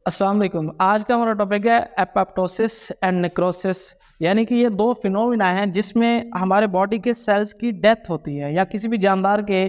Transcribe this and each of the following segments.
अस्सलाम वालेकुम। आज का हमारा टॉपिक है एपोप्टोसिस एंड नेक्रोसिस, यानी कि ये दो फिनोमिना हैं जिसमें हमारे बॉडी के सेल्स की डेथ होती है या किसी भी जानदार के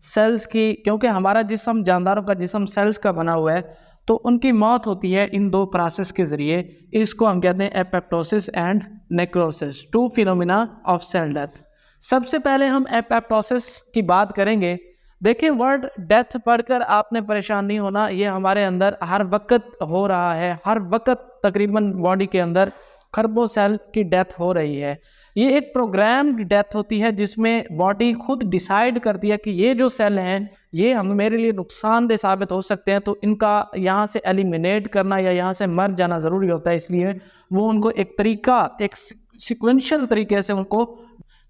सेल्स की, क्योंकि हमारा जिस्म जानदारों का जिस्म सेल्स का बना हुआ है, तो उनकी मौत होती है इन दो प्रोसेस के ज़रिए। इसको हम कहते हैं apoptosis and necrosis, two phenomena of cell death. सबसे पहले हम एपोप्टोसिस की बात करेंगे। देखिए, वर्ड डेथ पढ़कर आपने परेशान नहीं होना, ये हमारे अंदर हर वक्त हो रहा है। हर वक्त तकरीबन बॉडी के अंदर खरबों सेल की डेथ हो रही है। ये एक प्रोग्राम्ड डेथ होती है जिसमें बॉडी खुद डिसाइड करती है कि ये जो सेल हैं ये हम मेरे लिए नुकसानदेह साबित हो सकते हैं, तो इनका यहाँ से एलिमिनेट करना या यहाँ से मर जाना ज़रूरी होता है। इसलिए वो उनको एक तरीका, एक सिक्वेंशियल तरीके से उनको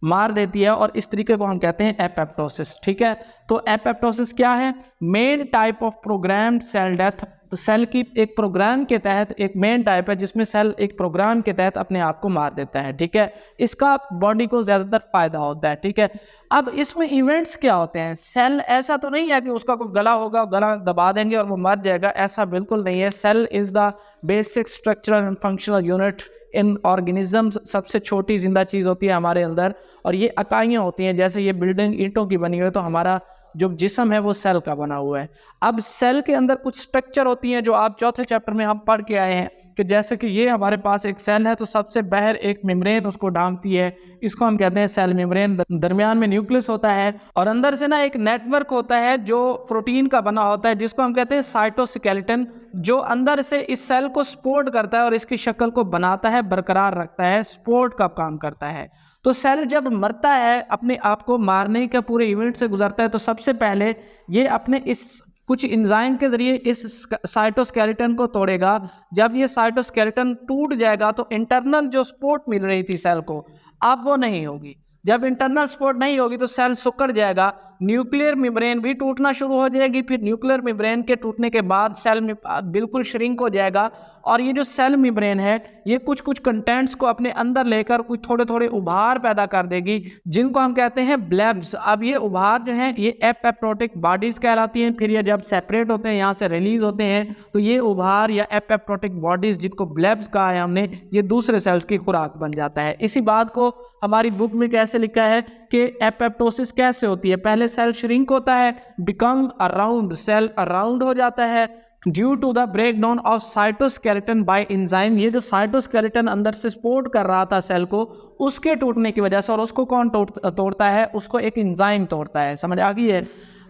मार देती है, और इस तरीके को हम कहते हैं एपोप्टोसिस। ठीक है, तो एपोप्टोसिस क्या है? Main type of programmed cell death. Cell की एक प्रोग्राम के तहत एक मेन टाइप है जिसमें सेल एक प्रोग्राम के तहत अपने आप को मार देता है। ठीक है, इसका बॉडी को ज़्यादातर फायदा होता है। ठीक है, अब इसमें इवेंट्स क्या होते हैं? सेल ऐसा तो नहीं है कि उसका कोई गला होगा, गला दबा देंगे और वो मर जाएगा, ऐसा बिल्कुल नहीं है। Cell is the basic structural and functional unit in organism. सबसे छोटी जिंदा चीज़ होती है हमारे अंदर, और ये इकाइयाँ होती हैं। जैसे ये बिल्डिंग ईंटों की बनी हुई है, तो हमारा जो जिस्म है वो सेल का बना हुआ है। अब सेल के अंदर कुछ स्ट्रक्चर होती हैं जो आप चौथे चैप्टर में हम पढ़ के आए हैं, कि जैसे कि ये हमारे पास एक सेल है, तो सबसे बाहर एक मेम्ब्रेन उसको ढांकती है, इसको हम कहते हैं सेल मेम्ब्रेन। दरमियान में न्यूक्लियस होता है, और अंदर से ना एक नेटवर्क होता है जो प्रोटीन का बना होता है, जिसको हम कहते हैं साइटोस्केलेटन, जो अंदर से इस सेल को सपोर्ट करता है और इसकी शक्ल को बनाता है, बरकरार रखता है, सपोर्ट का काम करता है। तो सेल जब मरता है, अपने आप को मारने का पूरे इवेंट से गुजरता है, तो सबसे पहले ये अपने इस कुछ एंजाइम के जरिए इस साइटोस्केलेटन को तोड़ेगा। जब ये साइटोस्केलेटन टूट जाएगा तो इंटरनल जो सपोर्ट मिल रही थी सेल को, अब वो नहीं होगी। जब इंटरनल सपोर्ट नहीं होगी तो सेल सिकुड़ जाएगा, न्यूक्लियर मेम्ब्रेन भी टूटना शुरू हो जाएगी। फिर न्यूक्लियर मेम्ब्रेन के टूटने के बाद सेल में बिल्कुल श्रिंक हो जाएगा, और ये जो सेल मेम्ब्रेन है ये कुछ कुछ कंटेंट्स को अपने अंदर लेकर कुछ थोड़े थोड़े उभार पैदा कर देगी, जिनको हम कहते हैं ब्लेब्स। अब ये उभार जो है ये एपोप्टोटिक बॉडीज कहलाती हैं। फिर ये जब सेपरेट होते हैं, यहाँ से रिलीज होते हैं, तो ये उभार या एपोप्टोटिक बॉडीज, जिनको ब्लेब्स कहा है हमने, ये दूसरे सेल्स की खुराक बन जाता है। इसी बात को हमारी बुक में कैसे लिखा है कि एपोप्टोसिस कैसे होती है? पहले सेल श्रिंक होता है, बिकम अराउंड, सेल अराउंड हो जाता है due to the breakdown of cytoskeleton by enzyme. ये जो साइटोस्केलेटन अंदर से सपोर्ट कर रहा था सेल को, उसके टूटने की वजह से, और उसको कौन तोड़ता है? उसको एक एंजाइम तोड़ता है। समझ आ गई है?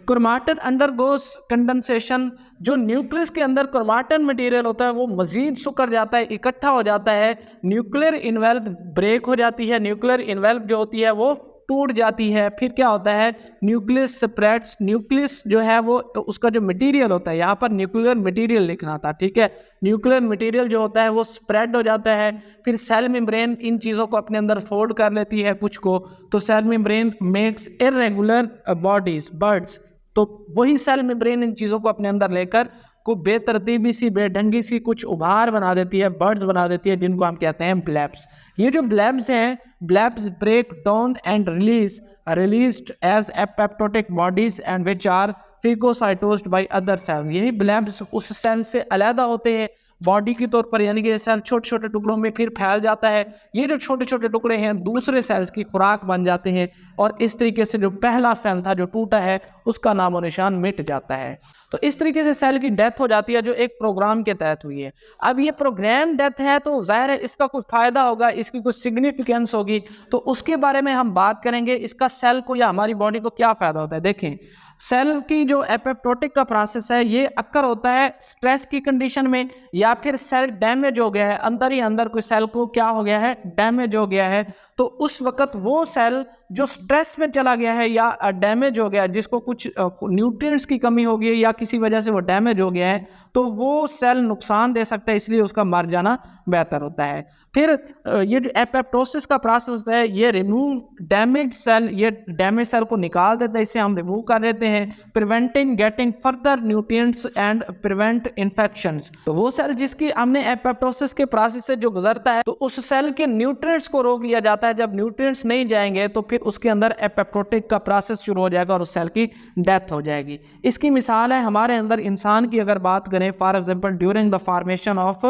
Chromatin undergoes condensation. जो न्यूक्लियस के अंदर क्रोमैटिन मटेरियल होता है वो मजीद सिकुड़ जाता है, इकट्ठा हो जाता है, न्यूक्लियर इन्वेल्व ब्रेक हो जाती है, न्यूक्लियर इन्वेल्व जो होती है वो टूट जाती है। फिर क्या होता है? Nucleus spreads. न्यूक्लियस जो है वो उसका जो मटेरियल होता है, यहाँ पर न्यूक्लियर मटेरियल लिखना था, ठीक है, न्यूक्लियर मटेरियल जो होता है वो स्प्रेड हो जाता है। फिर सेल मेम्ब्रेन इन चीज़ों को अपने अंदर फोल्ड कर लेती है कुछ को, तो cell membrane makes irregular bodies, buds. तो वही सेल मेम्ब्रेन इन चीज़ों को अपने अंदर लेकर को बेतरतीबी सी, बेढंगी सी कुछ उभार बना देती है, बर्ड्स बना देती है, जिनको हम कहते हैं ब्लैब्स। ये जो ब्लैब्स हैं, blebs break down and released as apoptotic bodies and which are phagocytosed by other cell. यही ब्लैब्स उस सेल से अलग होते हैं बॉडी के तौर पर, यानी कि सेल छोटे छोटे टुकड़ों में फिर फैल जाता है। ये जो छोटे छोटे टुकड़े हैं दूसरे सेल्स की खुराक बन जाते हैं, और इस तरीके से जो पहला सेल था जो टूटा है उसका नामो निशान मिट जाता है। तो इस तरीके से सेल की डेथ हो जाती है जो एक प्रोग्राम के तहत हुई है। अब ये प्रोग्राम डेथ है तो जाहिर है इसका कुछ फायदा होगा, इसकी कुछ सिग्निफिकेंस होगी, तो उसके बारे में हम बात करेंगे। इसका सेल को या हमारी बॉडी को क्या फायदा होता है? देखें, सेल की जो एपोप्टोटिक का प्रोसेस है ये अक्कर होता है स्ट्रेस की कंडीशन में, या फिर सेल डैमेज हो गया है, अंदर ही अंदर कोई सेल को क्या हो गया है? डैमेज हो गया है। तो उस वक्त वो सेल जो स्ट्रेस में चला गया है या डैमेज हो गया है, जिसको कुछ न्यूट्रिएंट्स की कमी हो गई है या किसी वजह से वो डैमेज हो गया है, तो वो सेल नुकसान दे सकता है, इसलिए उसका मर जाना बेहतर होता है। फिर ये जो एपोप्टोसिस का प्रोसेस है ये रिमूव डैमेज सेल, ये डैमेज सेल को निकाल देता है, इसे हम रिमूव कर देते हैं, preventing getting further nutrients and prevent infections. तो वो सेल जिसकी हमने एपोप्टोसिस के प्रोसेस से जो गुजरता है, तो उस सेल के न्यूट्रिएंट्स को रोक लिया जाता है, है जब न्यूट्रिएंट्स नहीं जाएंगे तो फिर उसके अंदर एपोप्टोटिक का प्रोसेस शुरू हो जाएगा और उस सेल की डेथ हो जाएगी। इसकी मिसाल है हमारे अंदर इंसान की अगर बात करें, for example during the formation of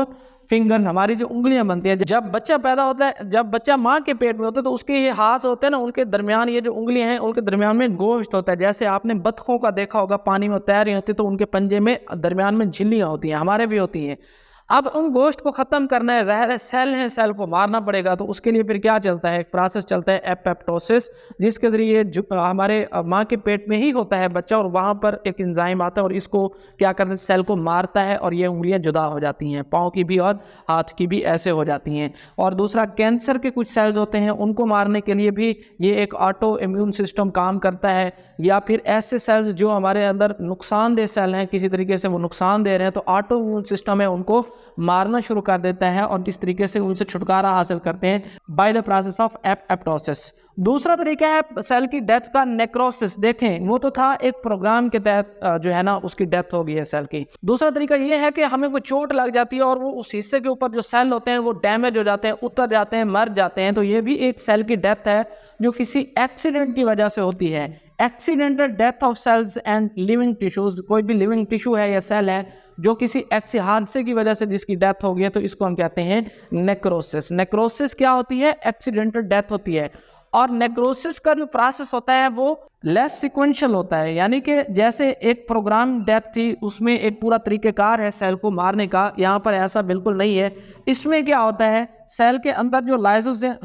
finger, हमारी जो उंगलियां बनती है, जब बच्चा पैदा होता है, जब बच्चा माँ के पेट में होता है तो उसके ये हाथ होते हैं ना, उनके दरमियान ये जो उंगलियां हैं उनके दरमियान में गोश्त होता है। जैसे आपने बतखों का देखा होगा पानी में तैर रही होती है तो उनके पंजे में दरमियान में झिल्लियां होती हैं, हमारे भी होती हैं। अब उन गोश्त को ख़त्म करना है, ज़ाहिर है सेल है, सेल को मारना पड़ेगा, तो उसके लिए फिर क्या चलता है, एक प्रोसेस चलता है एपोप्टोसिस, जिसके ज़रिए हमारे माँ के पेट में ही होता है बच्चा और वहाँ पर एक एंजाइम आता है और इसको क्या करते हैं, सेल को मारता है और ये उंगलियाँ जुदा हो जाती हैं, पाँव की भी और हाथ की भी ऐसे हो जाती हैं। और दूसरा, कैंसर के कुछ सेल्स होते हैं, उनको मारने के लिए भी ये एक ऑटो इम्यून सिस्टम काम करता है। या फिर ऐसे सेल्स जो हमारे अंदर नुकसानदेह सेल हैं, किसी तरीके से वो नुकसान दे रहे हैं, तो ऑटो इम्यून सिस्टम है उनको मारना शुरू कर देता है और इस तरीके से उनसे छुटकारा हासिल करते हैं by the process of apoptosis. दूसरा तरीका है सेल की डेथ का, नेक्रोसिस। देखें वो तो था एक प्रोग्राम के तहत जो है ना उसकी डेथ हो गई है सेल की। दूसरा तरीका ये है कि हमें कोई चोट लग जाती है और वो उस हिस्से के ऊपर जो सेल होते हैं वो डैमेज हो जाते हैं, उतर जाते हैं, मर जाते हैं, तो ये भी एक सेल की डेथ है जो किसी एक्सीडेंट की वजह से होती है। Accidental death of cells and living tissues, कोई भी लिविंग टिश्यू है या सेल है जो किसी ऐसे हादसे की वजह से जिसकी डेथ हो गई है, तो इसको हम कहते हैं नेक्रोसिस। नेक्रोसिस क्या होती है, एक्सीडेंटल डेथ होती है। और नेक्रोसिस का जो प्रोसेस होता है वो लेस सिक्वेंशियल होता है, यानी कि जैसे एक प्रोग्राम डेथ थी उसमें एक पूरा तरीक़ेकार है सेल को मारने का, यहाँ पर ऐसा बिल्कुल नहीं है। इसमें क्या होता है, सेल के अंदर जो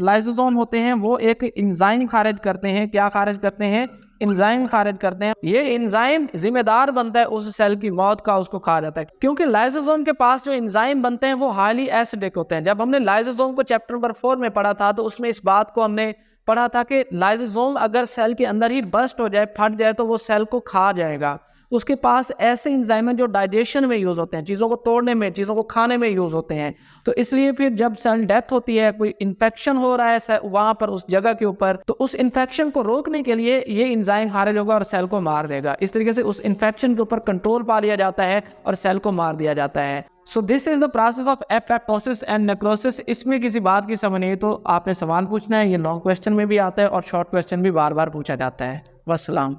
लाइसोसोम होते हैं वो एक एंजाइम खारिज करते हैं। क्या खारिज करते हैं, एंजाइम खारिज करते हैं। ये एंजाइम जिम्मेदार बनता है उस सेल की मौत का, उसको कहा जाता है। क्योंकि लाइसोसोम के पास जो एंजाइम बनते हैं वो हाईली एसिडिक होते हैं। जब हमने लाइसोसोम को चैप्टर नंबर 4 में पढ़ा था तो उसमें इस बात को हमने पढ़ा था कि लाइसोसोम अगर सेल के अंदर ही बस्ट हो जाए, फट जाए, तो वो सेल को खा जाएगा। उसके पास ऐसे एंजाइम हैं जो डाइजेशन में यूज़ होते हैं, चीज़ों को तोड़ने में, चीज़ों को खाने में यूज़ होते हैं। तो इसलिए फिर जब सेल डेथ होती है, कोई इन्फेक्शन हो रहा है वहाँ पर उस जगह के ऊपर, तो उस इन्फेक्शन को रोकने के लिए ये एंजाइम खारिज होगा और सेल को मार देगा। इस तरीके से उस इन्फेक्शन के ऊपर कंट्रोल पा लिया जाता है और सेल को मार दिया जाता है। So this is the process of apoptosis and necrosis. इसमें किसी बात की समझ नहीं तो आपने सवाल पूछना है, ये लॉन्ग क्वेश्चन में भी आता है और शॉर्ट क्वेश्चन भी बार बार पूछा जाता है। वस्सलाम।